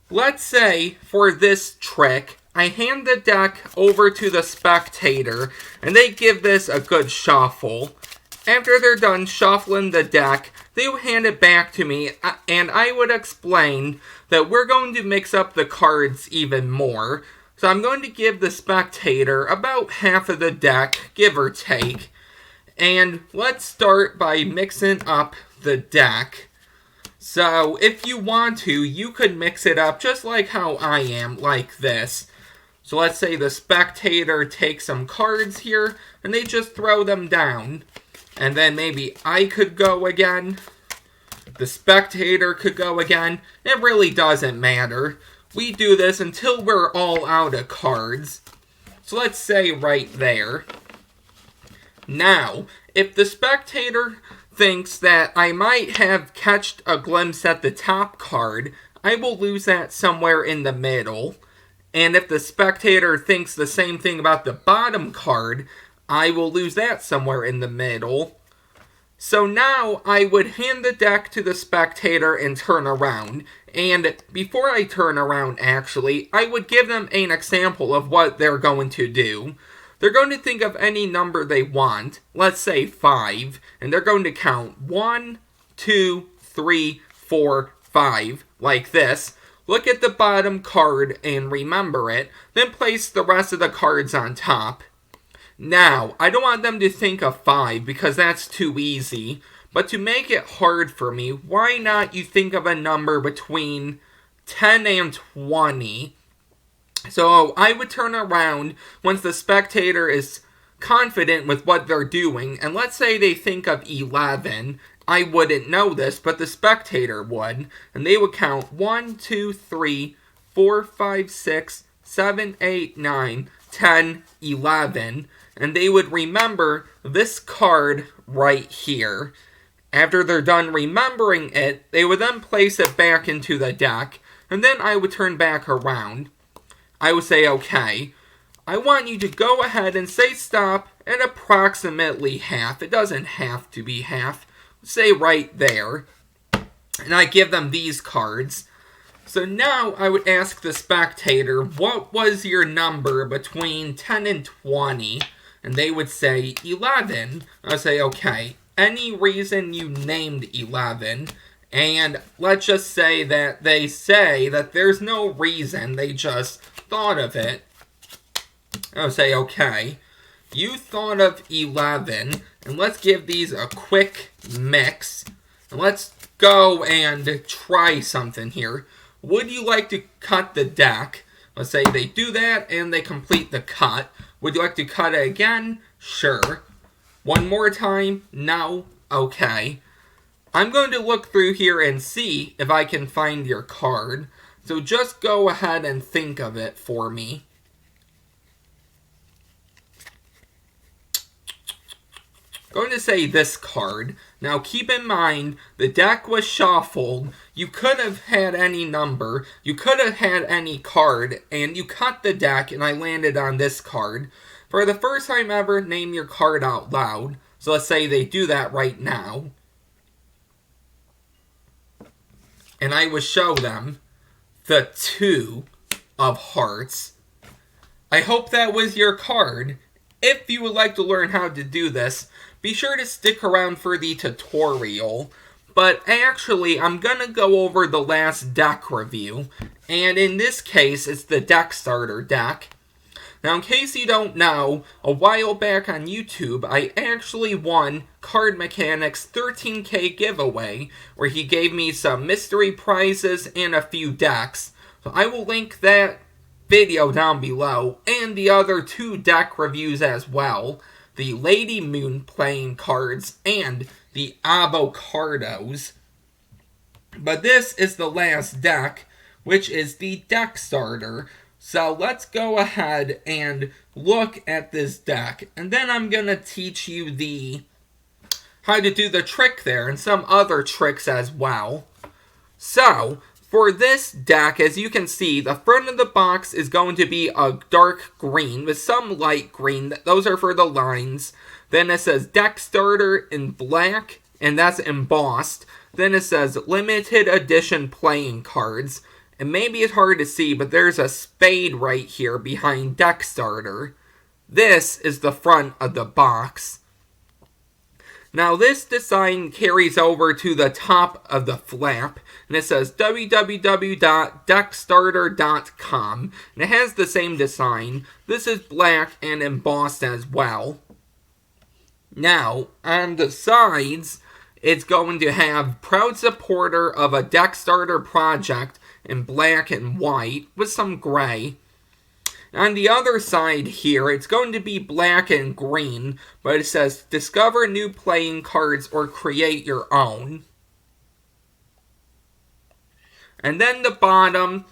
let's say for this trick, I hand the deck over to the spectator, and they give this a good shuffle. After they're done shuffling the deck, they will hand it back to me, and I would explain that we're going to mix up the cards even more. So I'm going to give the spectator about half of the deck, give or take. And let's start by mixing up the deck. So if you want to, you could mix it up just like how I am, like this. So let's say the spectator takes some cards here, and they just throw them down. And then maybe I could go again. The spectator could go again. It really doesn't matter. We do this until we're all out of cards. So let's say right there. Now, if the spectator thinks that I might have catched a glimpse at the top card, I will lose that somewhere in the middle. And if the spectator thinks the same thing about the bottom card, I will lose that somewhere in the middle. So now I would hand the deck to the spectator and turn around. And before I turn around, actually, I would give them an example of what they're going to do. They're going to think of any number they want, let's say 5, and they're going to count 1, 2, 3, 4, 5, like this. Look at the bottom card and remember it, then place the rest of the cards on top. Now, I don't want them to think of 5 because that's too easy, but to make it hard for me, why not you think of a number between 10 and 20? So I would turn around once the spectator is confident with what they're doing, and let's say they think of 11. I wouldn't know this, but the spectator would, and they would count 1, 2, 3, 4, 5, 6, 7, 8, 9, 10, 11, and they would remember this card right here. After they're done remembering it, they would then place it back into the deck, and then I would turn back around. I would say, okay, I want you to go ahead and say stop at approximately half. It doesn't have to be half. Say right there. And I give them these cards. So now I would ask the spectator, what was your number between 10 and 20? And they would say 11. I would say, okay, any reason you named 11? And let's just say that they say that there's no reason, they just thought of it. I would say, okay, you thought of 11, and let's give these a quick mix. And let's go and try something here. Would you like to cut the deck? Let's say they do that, and they complete the cut. Would you like to cut it again? Sure. One more time? No? Okay. I'm going to look through here and see if I can find your card. So just go ahead and think of it for me. Going to say this card. Now keep in mind, the deck was shuffled. You could have had any number. You could have had any card. And you cut the deck and I landed on this card. For the first time ever, name your card out loud. So let's say they do that right now. And I will show them the 2 of hearts. I hope that was your card. If you would like to learn how to do this, be sure to stick around for the tutorial. But actually, I'm going to go over the last deck review. And in this case, it's the deck starter deck. Now, in case you don't know, a while back on YouTube, I actually won CardMechanic's 13K giveaway, where he gave me some mystery prizes and a few decks. So I will link that video down below, and the other 2 deck reviews as well. The Lady Moon playing cards, and the Avocados. But this is the last deck, which is the deck starter. So let's go ahead and look at this deck. And then I'm going to teach you how to do the trick there and some other tricks as well. So, for this deck, as you can see, the front of the box is going to be a dark green with some light green. Those are for the lines. Then it says deck starter in black, and that's embossed. Then it says limited edition playing cards. And maybe it's hard to see, but there's a spade right here behind deck starter. This is the front of the box. Now this design carries over to the top of the flap, and it says www.deckstarter.com, and it has the same design. This is black and embossed as well. Now, on the sides, it's going to have proud supporter of a deck starter project in black and white with some gray. On the other side here, it's going to be black and green, but it says discover new playing cards or create your own. And then the bottom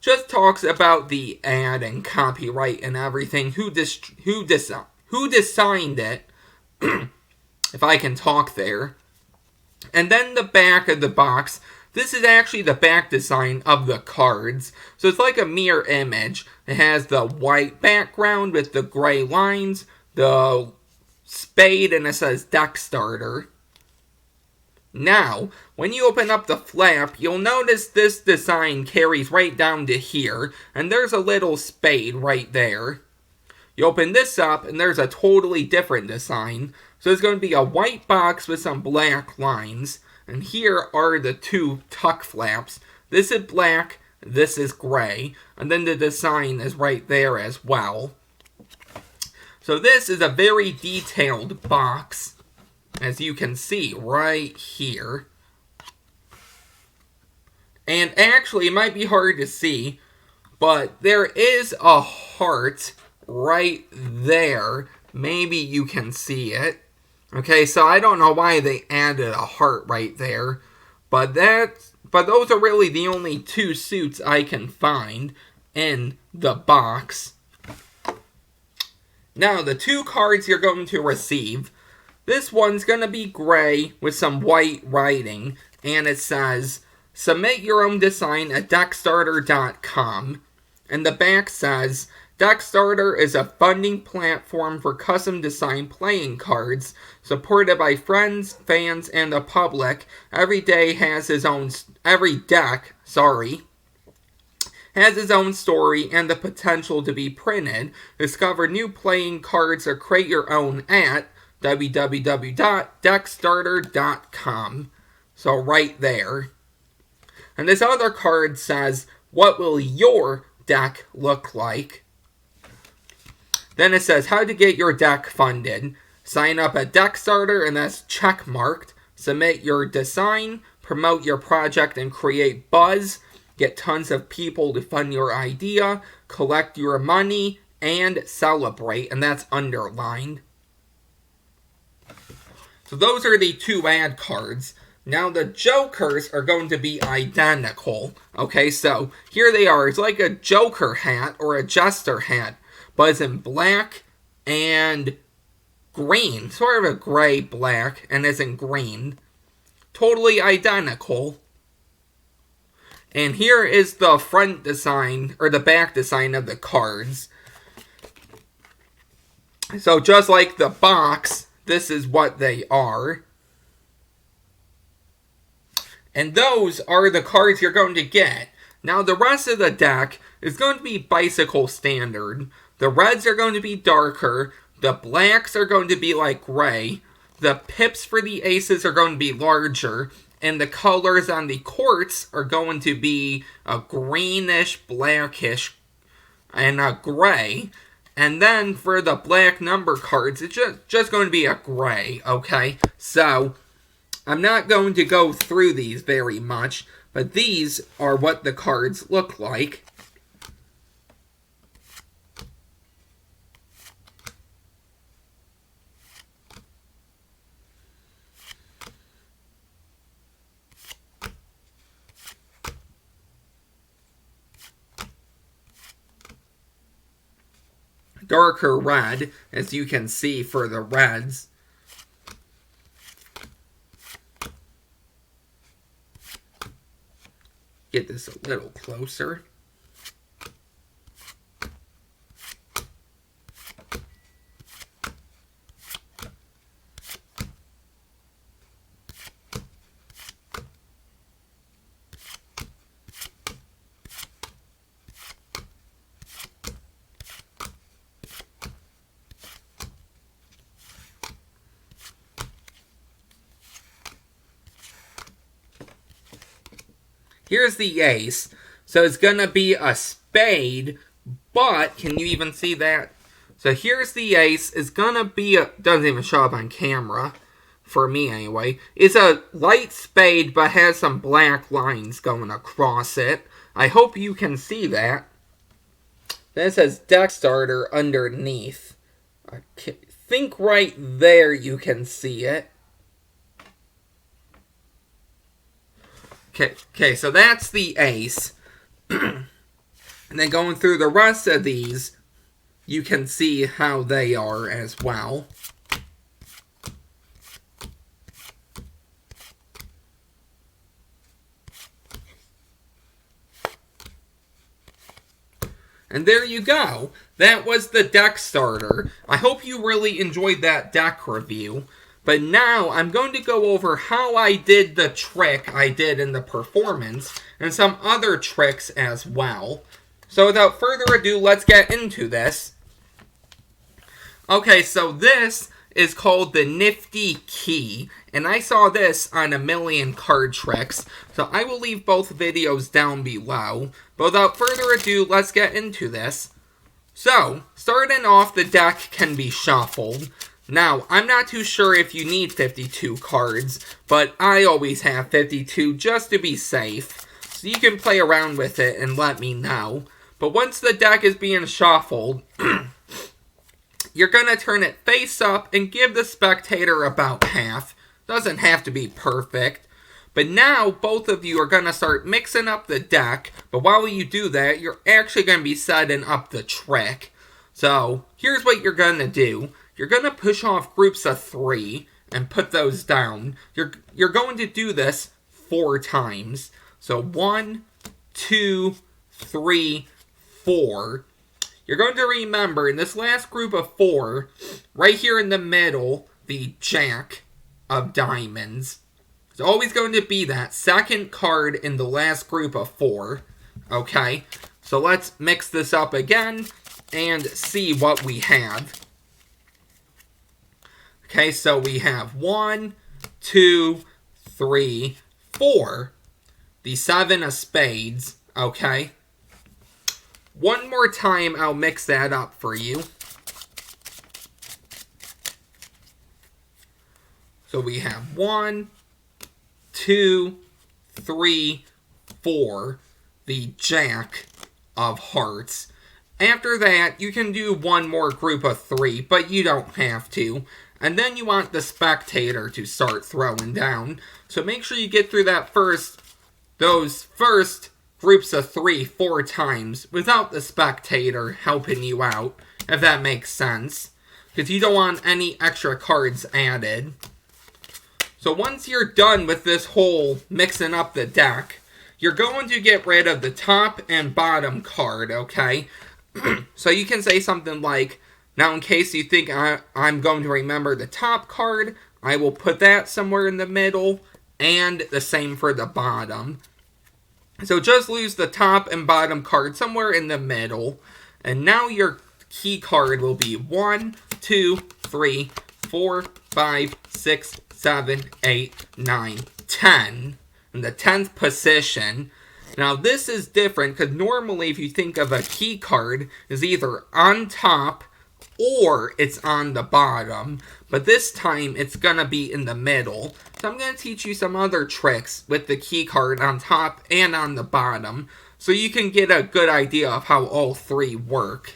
just talks about the ad and copyright and everything, who designed it, if I can talk there. And then the back of the box, this is actually the back design of the cards. So it's like a mirror image. It has the white background with the gray lines, the spade, and it says deck starter. Now, when you open up the flap, you'll notice this design carries right down to here, and there's a little spade right there. You open this up, and there's a totally different design. So it's going to be a white box with some black lines. And here are the two tuck flaps. This is black, this is gray. And then the design is right there as well. So this is a very detailed box, as you can see right here. And actually, it might be hard to see, but there is a heart right there. Maybe you can see it. Okay, so I don't know why they added a heart right there, but those are really the only two suits I can find in the box. Now, the two cards you're going to receive. This one's going to be gray with some white writing, and it says, submit your own design at deckstarter.com. And the back says, Deckstarter is a funding platform for custom design playing cards, supported by friends, fans, and the public. Every deck has its own story and the potential to be printed. Discover new playing cards or create your own at www.deckstarter.com. So right there. And this other card says, what will your deck look like? Then it says how to get your deck funded. Sign up at Deckstarter, and that's check marked. Submit your design, promote your project, and create buzz. Get tons of people to fund your idea, collect your money, and celebrate. And that's underlined. So those are the two ad cards. Now the jokers are going to be identical. Okay, so here they are. It's like a joker hat or a jester hat, but it's in black and green. Sort of a gray black, and it's in green. Totally identical. And here is the front design, or the back design of the cards. So just like the box, this is what they are. And those are the cards you're going to get. Now the rest of the deck is going to be bicycle standard. The reds are going to be darker. The blacks are going to be like gray. The pips for the aces are going to be larger. And the colors on the courts are going to be a greenish, blackish, and a gray. And then for the black number cards, it's just going to be a gray, okay? So, I'm not going to go through these very much, but these are what the cards look like. Darker red, as you can see for the reds. Get this a little closer. here's the ace. So it's going to be a spade, but can you even see that? So here's the ace. It's going to be a, doesn't even show up on camera, for me anyway. It's a light spade, but has some black lines going across it. I hope you can see that. Then it says deck starter underneath. I think right there you can see it. Okay, so that's the ace. And then going through the rest of these, you can see how they are as well. And there you go. That was the deck starter. I hope you really enjoyed that deck review. But now I'm going to go over how I did the trick I did in the performance and some other tricks as well. So without further ado, let's get into this. Okay, so this is called the Nifty Key, and I saw this on a million card tricks, so I will leave both videos down below. But without further ado, let's get into this. So, starting off, the deck can be shuffled. Now, I'm not too sure if you need 52 cards, but I always have 52 just to be safe. So you can play around with it and let me know. But once the deck is being shuffled, you're going to turn it face up and give the spectator about half. Doesn't have to be perfect. But now, both of you are going to start mixing up the deck. But while you do that, you're actually going to be setting up the trick. So, here's what you're going to do. You're going to push off groups of 3 and put those down. You're going to do this 4 times. So, 1, 2, 3, 4. You're going to remember, in this last group of 4, right here in the middle, the Jack of Diamonds. It's always going to be that second card in the last group of 4. Okay, so let's mix this up again and see what we have. Okay, so we have 1, 2, 3, 4. The 7 of spades, okay. One more time, I'll mix that up for you. So we have 1, 2, 3, 4, the Jack of Hearts. After that, you can do one more group of 3, but you don't have to. And then you want the spectator to start throwing down. So make sure you get through those first groups of 3 4 times without the spectator helping you out, if that makes sense. Because you don't want any extra cards added. So once you're done with this whole mixing up the deck, you're going to get rid of the top and bottom card, okay? So you can say something like, now in case you think I'm going to remember the top card, I will put that somewhere in the middle, and the same for the bottom. So just lose the top and bottom card somewhere in the middle, and now your key card will be 1, 2, 3, 4, 5, 6, 7, 8, 9, 10. In the 10th position. Now this is different because normally if you think of a key card, it's either on top or it's on the bottom. But this time it's going to be in the middle. So I'm going to teach you some other tricks with the key card on top and on the bottom. So you can get a good idea of how all 3 work.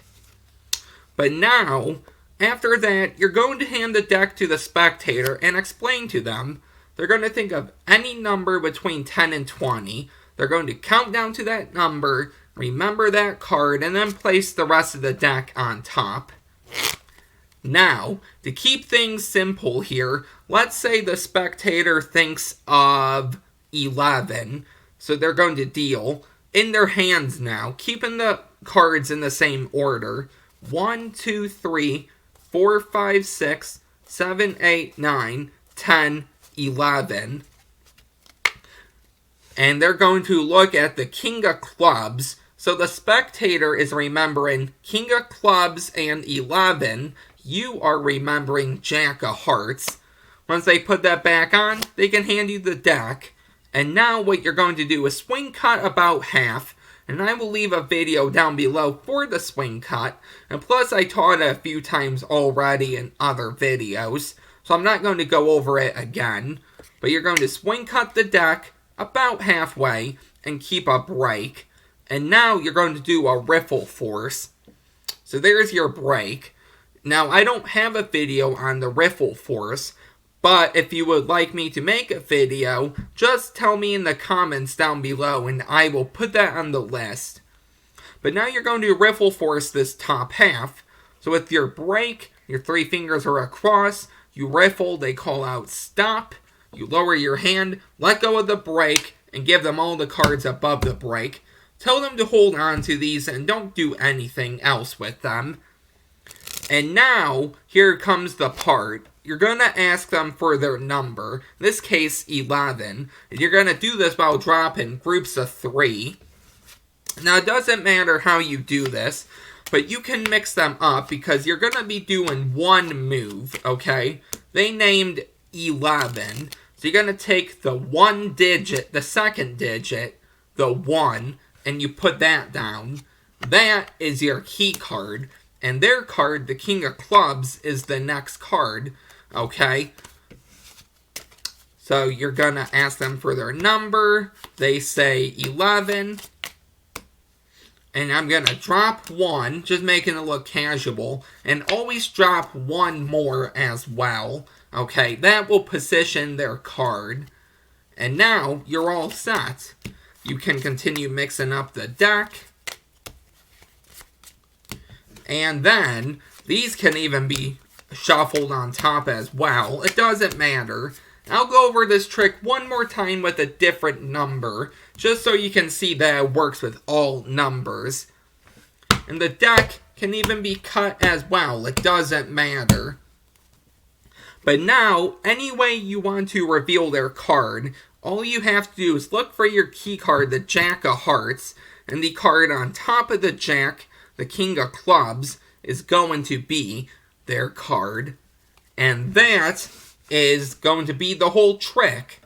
But now, after that, you're going to hand the deck to the spectator and explain to them. They're going to think of any number between 10 and 20. They're going to count down to that number, remember that card, and then place the rest of the deck on top. Now, to keep things simple here, let's say the spectator thinks of 11. So they're going to deal in their hands now, keeping the cards in the same order. 1, 2, 3, 4, 5, 6, 7, 8, 9, 10, 11. And they're going to look at the King of Clubs. So the spectator is remembering King of Clubs and 11. You are remembering Jack of Hearts. Once they put that back on, they can hand you the deck. And now what you're going to do is swing cut about half, and I will leave a video down below for the swing cut, and plus I taught it a few times already in other videos, so I'm not going to go over it again. But you're going to swing cut the deck about halfway and keep a break. And now you're going to do a riffle force. So there's your break. Now I don't have a video on the riffle force, but if you would like me to make a video, just tell me in the comments down below and I will put that on the list. But now you're going to riffle force this top half. So with your break, your 3 fingers are across, you riffle, they call out stop. You lower your hand, let go of the break, and give them all the cards above the break. Tell them to hold on to these and don't do anything else with them. And now, here comes the part. You're going to ask them for their number, in this case 11. And you're going to do this while dropping groups of 3. Now it doesn't matter how you do this, but you can mix them up because you're going to be doing one move, okay? They named 11. So you're going to take the 1 digit, the second digit, the 1, and you put that down. That is your key card. And their card, the King of Clubs, is the next card, okay? So you're going to ask them for their number. They say 11. And I'm going to drop 1, just making it look casual. And always drop 1 more as well. Okay, that will position their card. And now, you're all set. You can continue mixing up the deck. And then, these can even be shuffled on top as well. It doesn't matter. I'll go over this trick one more time with a different number, just so you can see that it works with all numbers. And the deck can even be cut as well. It doesn't matter. But now, any way you want to reveal their card, all you have to do is look for your key card, the Jack of Hearts, and the card on top of the Jack, the King of Clubs, is going to be their card. And that is going to be the whole trick.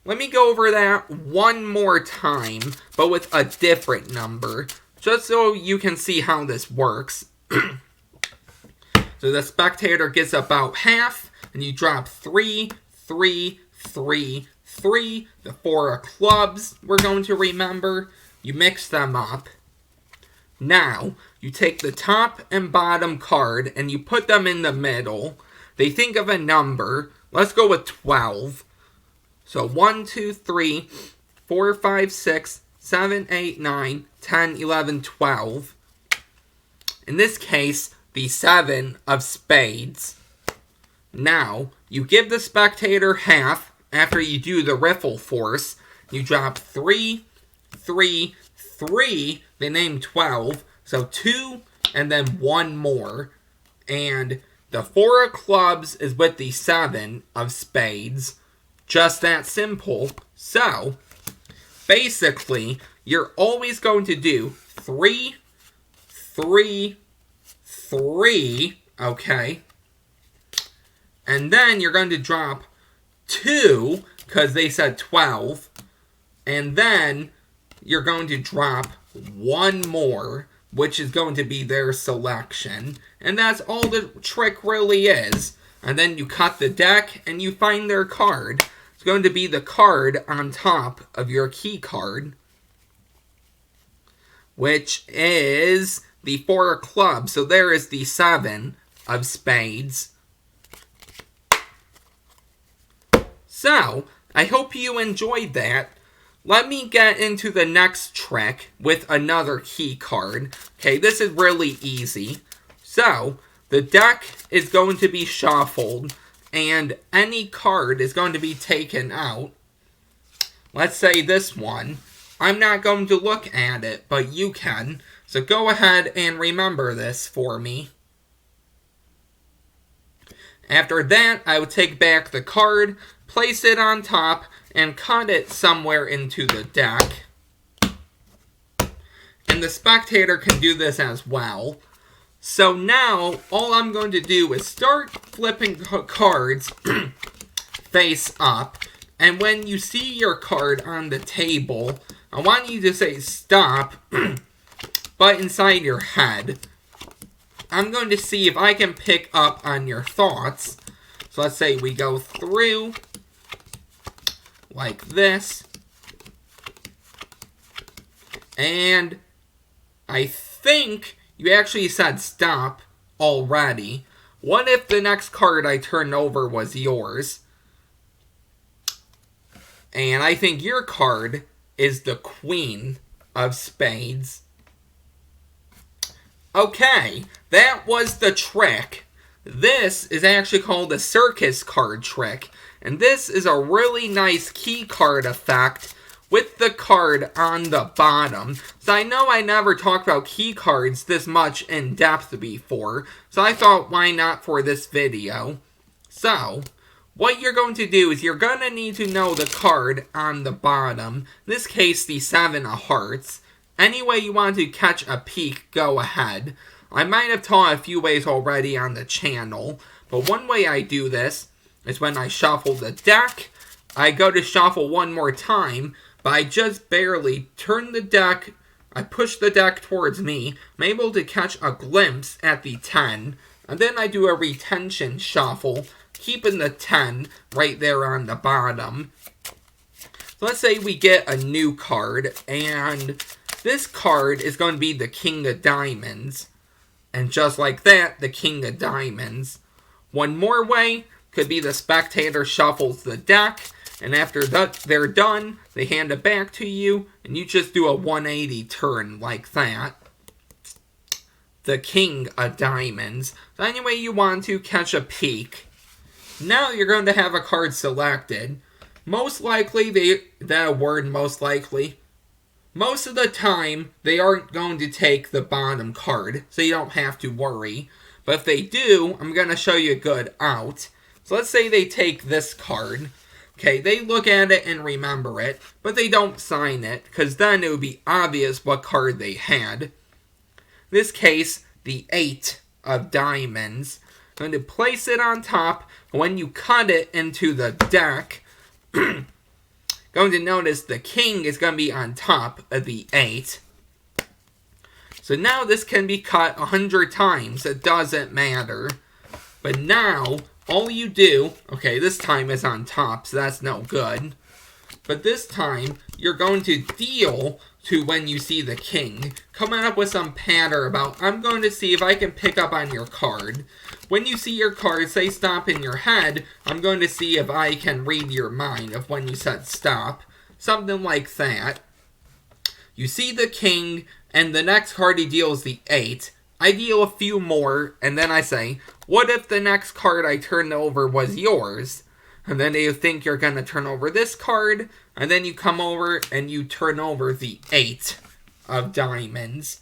Let me go over that one more time, but with a different number, just so you can see how this works. So the spectator gets about half, and you drop 3, 3, 3, 3. The 4 of clubs we're going to remember. You mix them up. Now, you take the top and bottom card, and you put them in the middle. They think of a number. Let's go with 12. So 1, 2, 3, 4, 5, 6, 7, 8, 9, 10, 11, 12. In this case, the 7 of spades. Now, you give the spectator half after you do the riffle force. You drop 3, 3, 3. They name 12. So 2 and then 1 more. And the 4 of clubs is with the 7 of spades. Just that simple. So, basically, you're always going to do 3, 3, 3, okay? And then you're going to drop 2, because they said 12. And then you're going to drop 1 more, which is going to be their selection. And that's all the trick really is. And then you cut the deck and you find their card. It's going to be the card on top of your key card, which is the 4 of clubs. So there is the 7 of spades. So, I hope you enjoyed that. Let me get into the next trick with another key card. Okay, this is really easy. So, the deck is going to be shuffled, and any card is going to be taken out. Let's say this one. I'm not going to look at it, but you can. So go ahead and remember this for me. After that, I would take back the card, place it on top, and cut it somewhere into the deck. And the spectator can do this as well. So now, all I'm going to do is start flipping cards face up. And when you see your card on the table, I want you to say stop, but inside your head. I'm going to see if I can pick up on your thoughts. So let's say we go through like this. And I think you actually said stop already. What if the next card I turned over was yours? And I think your card is the Queen of Spades. Okay, that was the trick. This is actually called a circus card trick. And this is a really nice key card effect with the card on the bottom. So I know I never talked about key cards this much in depth before. So I thought, why not for this video? So what you're going to do is you're going to need to know the card on the bottom. In this case, the 7 of hearts. Any way you want to catch a peek, go ahead. I might have taught a few ways already on the channel. But one way I do this is when I shuffle the deck. I go to shuffle one more time, but I just barely turn the deck. I push the deck towards me. I'm able to catch a glimpse at the 10. And then I do a retention shuffle, keeping the 10 right there on the bottom. So let's say we get a new card, and this card is going to be the King of Diamonds. And just like that, the King of Diamonds. One more way could be the spectator shuffles the deck, and after they're done, they hand it back to you, and you just do a 180 turn like that. The King of Diamonds. So any way you want to catch a peek. Now you're going to have a card selected. Most likely, most of the time, they aren't going to take the bottom card, so you don't have to worry. But if they do, I'm going to show you a good out. So let's say they take this card. Okay, they look at it and remember it, but they don't sign it, because then it would be obvious what card they had. In this case, the 8 of Diamonds. I'm going to place it on top. When you cut it into the deck, going to notice the King is going to be on top of the 8. So now this can be cut 100 times. It doesn't matter. But now, all you do, okay, this time is on top, so that's no good. But this time, you're going to deal to when you see the King, coming up with some patter about, I'm going to see if I can pick up on your card. When you see your card say stop in your head, I'm going to see if I can read your mind of when you said stop. Something like that. You see the King, and the next card he deals the 8. I deal a few more, and then I say, what if the next card I turned over was yours? And then you think you're going to turn over this card, and then you come over and you turn over the 8 of Diamonds.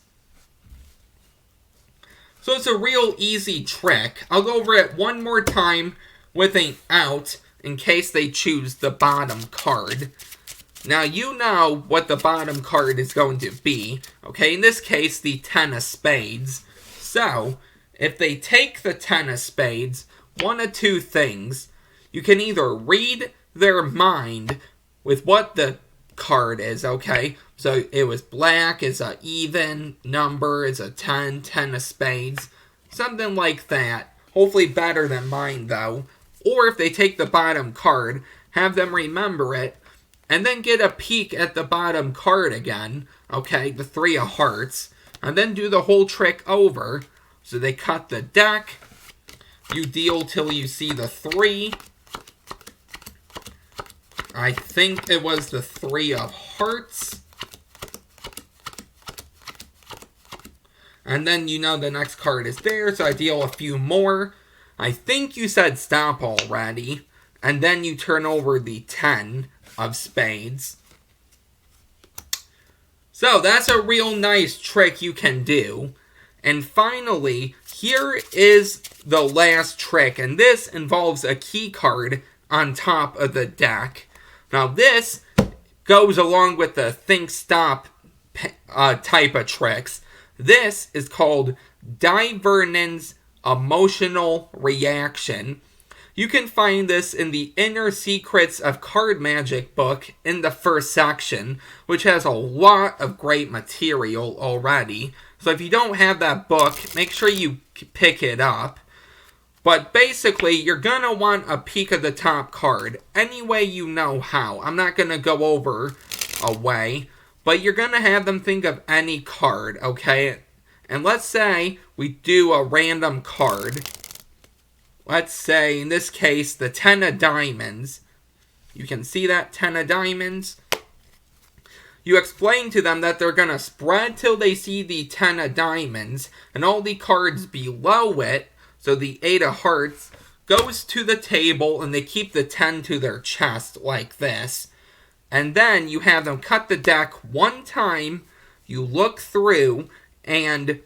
So it's a real easy trick. I'll go over it one more time with an out in case they choose the bottom card. Now you know what the bottom card is going to be. Okay, in this case, the 10 of Spades. So, if they take the 10 of Spades, one of two things. You can either read their mind with what the card is, okay? So it was black, it's an even number, it's a 10 of Spades. Something like that. Hopefully better than mine, though. Or if they take the bottom card, have them remember it, and then get a peek at the bottom card again, okay? The 3 of Hearts. And then do the whole trick over. So they cut the deck. You deal till you see the 3. I think it was the 3 of Hearts. And then you know the next card is there, so I deal a few more. I think you said stop already. And then you turn over the 10 of Spades. So that's a real nice trick you can do. And finally, here is the last trick. And this involves a key card on top of the deck. Now this goes along with the think stop type of tricks. This is called Divernan's emotional reaction. You can find this in the Inner Secrets of Card Magic book in the first section, which has a lot of great material already. So if you don't have that book, make sure you pick it up. But basically, you're going to want a peek of the top card any way you know how. I'm not going to go over a way, but you're going to have them think of any card, okay? And let's say we do a random card. Let's say, in this case, the 10 of diamonds. You can see that 10 of diamonds. You explain to them that they're going to spread till they see the 10 of diamonds, and all the cards below it, so the 8 of hearts, goes to the table, and they keep the 10 to their chest like this. And then you have them cut the deck one time, you look through, and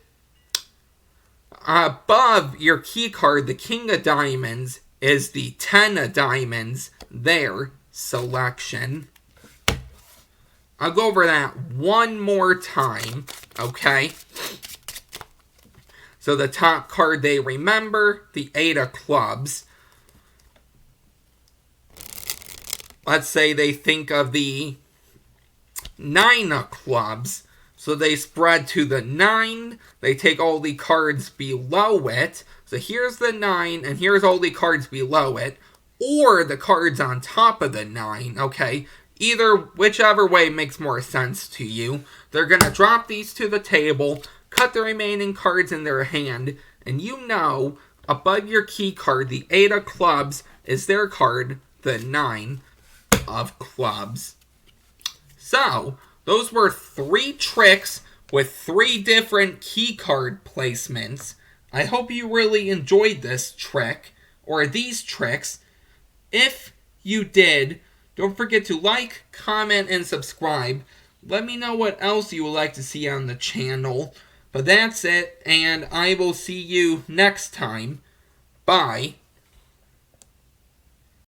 above your key card, the King of Diamonds, is the 10 of Diamonds, their selection. I'll go over that one more time, okay? So the top card they remember, the 8 of clubs. Let's say they think of the 9 of clubs. So they spread to the 9. They take all the cards below it. So here's the 9, and here's all the cards below it. Or the cards on top of the 9, okay? Whichever way makes more sense to you. They're going to drop these to the table, cut the remaining cards in their hand, and you know, above your key card, the 8 of clubs is their card, the 9 of clubs. So, those were 3 tricks with 3 different key card placements. I hope you really enjoyed this trick, or these tricks. If you did, don't forget to like, comment, and subscribe. Let me know what else you would like to see on the channel. But that's it, and I will see you next time. Bye.